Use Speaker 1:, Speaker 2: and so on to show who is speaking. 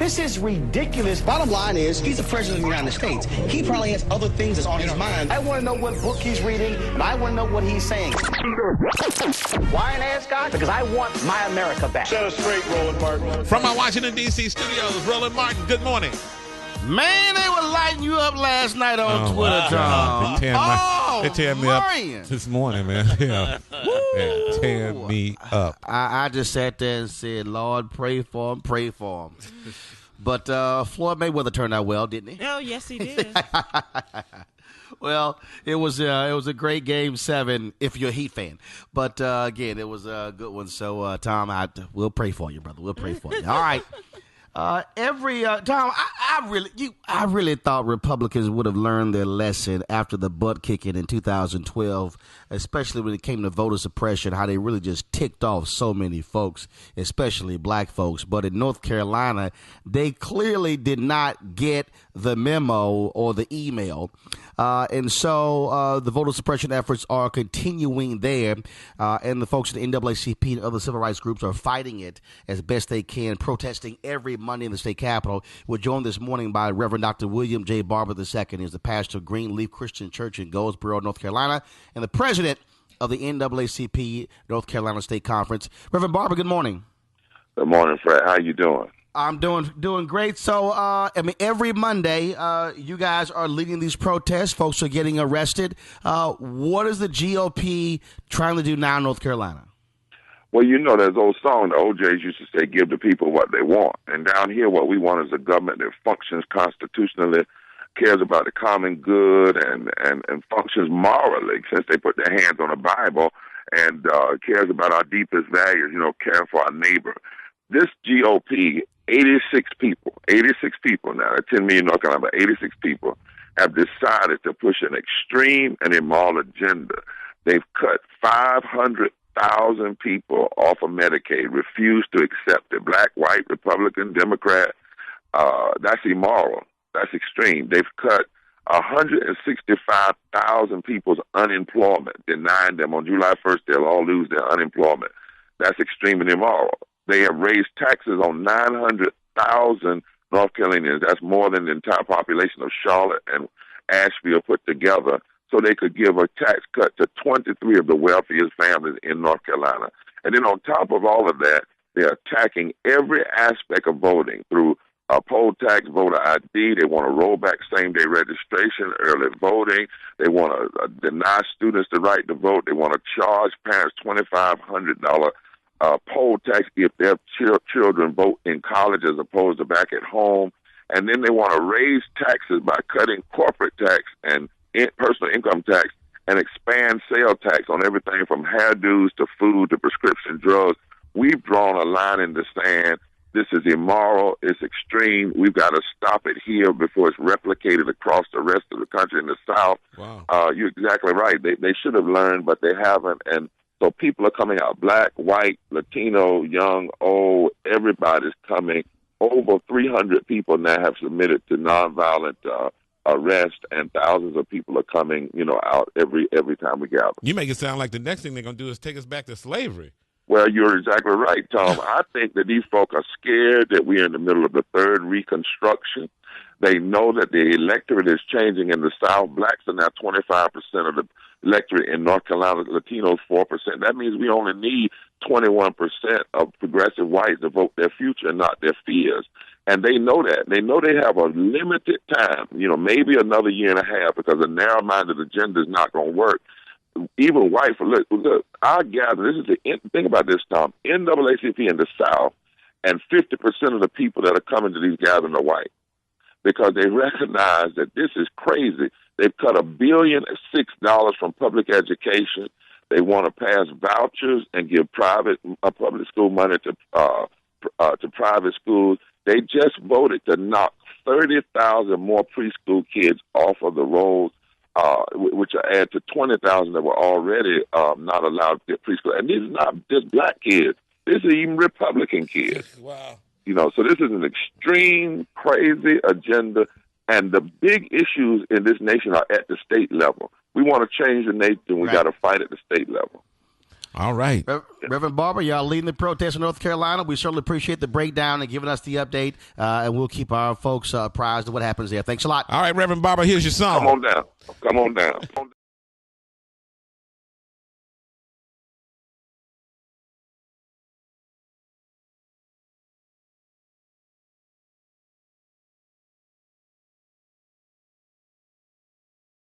Speaker 1: This is ridiculous. Bottom line is, he's the president of the United States. He probably has other things that's on his mind. I want to know what book he's reading, and I want to know what he's saying. Why an ascot? Because I want my America back.
Speaker 2: Set us straight, Roland Martin.
Speaker 3: From our Washington, D.C. studios, Roland Martin, good morning.
Speaker 4: Man, they were lighting you up last night on Twitter, Tom.
Speaker 3: They tear me up this morning, man. Yeah, tear me up.
Speaker 4: I just sat there and said, Lord, pray for him, pray for him. But Floyd Mayweather turned out well, didn't he?
Speaker 5: Oh, yes, he did.
Speaker 4: Well, it was a great Game 7 if you're a Heat fan. But, again, it was a good one. So, Tom, we'll pray for you, brother. We'll pray for you. All right. Tom, I really thought Republicans would have learned their lesson after the butt kicking in 2012, especially when it came to voter suppression, how they really just ticked off so many folks, especially black folks. But in North Carolina, they clearly did not get the memo or the email. And so the voter suppression efforts are continuing there. And the folks at the NAACP and other civil rights groups are fighting it as best they can, protesting every Monday in the state capitol. We're joined this morning by Reverend Dr. William J. Barber II. He's the pastor of Greenleaf Christian Church in Goldsboro, North Carolina, and the president of the NAACP North Carolina State Conference. Reverend Barber, good morning.
Speaker 2: Good morning, Fred. How you doing?
Speaker 4: I'm doing great. So, every Monday, you guys are leading these protests. Folks are getting arrested. What is the GOP trying to do now in North Carolina?
Speaker 2: Well, you know, there's an old song the OJs used to say, give the people what they want. And down here, what we want is a government that functions constitutionally, cares about the common good, and functions morally, since they put their hands on the Bible, and cares about our deepest values, caring for our neighbor. This GOP, 86 people now, 10 million North Carolina, but 86 people have decided to push an extreme and immoral agenda. They've cut 500,000 people off of Medicaid, refused to accept it, black, white, Republican, Democrat. That's immoral. That's extreme. They've cut 165,000 people's unemployment, denying them on July 1st they'll all lose their unemployment. That's extreme and immoral. They have raised taxes on 900,000 North Carolinians. That's more than the entire population of Charlotte and Asheville put together, so they could give a tax cut to 23 of the wealthiest families in North Carolina. And then on top of all of that, they're attacking every aspect of voting through poll tax, voter ID. They want to roll back same-day registration, early voting. They want to deny students the right to vote. They want to charge parents $2,500 poll tax if their children vote in college as opposed to back at home. And then they want to raise taxes by cutting corporate tax and personal income tax and expand sales tax on everything from hairdos to food to prescription drugs. We've drawn a line in the sand. This is immoral. It's extreme. We've got to stop it here before it's replicated across the rest of the country in the South.
Speaker 3: Wow.
Speaker 2: You're exactly right. They should have learned, but they haven't. And so people are coming out, black, white, Latino, young, old, everybody's coming. Over 300 people now have submitted to nonviolent arrest, and thousands of people are coming, out every time we gather.
Speaker 3: You make it sound like the next thing they're going to do is take us back to slavery.
Speaker 2: Well, you're exactly right, Tom. I think that these folk are scared that we're in the middle of the third Reconstruction. They know that the electorate is changing in the South. Blacks are now 25% of the electorate in North Carolina, Latinos 4%. That means we only need 21% of progressive whites to vote their future, not their fears. And they know that. They know they have a limited time, maybe another year and a half, because a narrow-minded agenda is not going to work. Even white, look, I gather, this is the thing about this, Tom, NAACP in the South, and 50% of the people that are coming to these gatherings are white, because they recognize that this is crazy. They've cut $1.6 billion from public education. They want to pass vouchers and give public school money to private schools. They just voted to knock 30,000 more preschool kids off of the rolls, which are add to 20,000 that were already not allowed to get preschool. And these are not just black kids. These are even Republican kids.
Speaker 3: Wow.
Speaker 2: So this is an extreme, crazy agenda, and the big issues in this nation are at the state level. We want to change the nation. We got to fight at the state level.
Speaker 3: All right.
Speaker 4: Reverend Barber, y'all leading the protest in North Carolina. We certainly appreciate the breakdown and giving us the update, and we'll keep our folks apprised of what happens there. Thanks a lot.
Speaker 3: All right, Reverend Barber, here's your song.
Speaker 2: Come on down.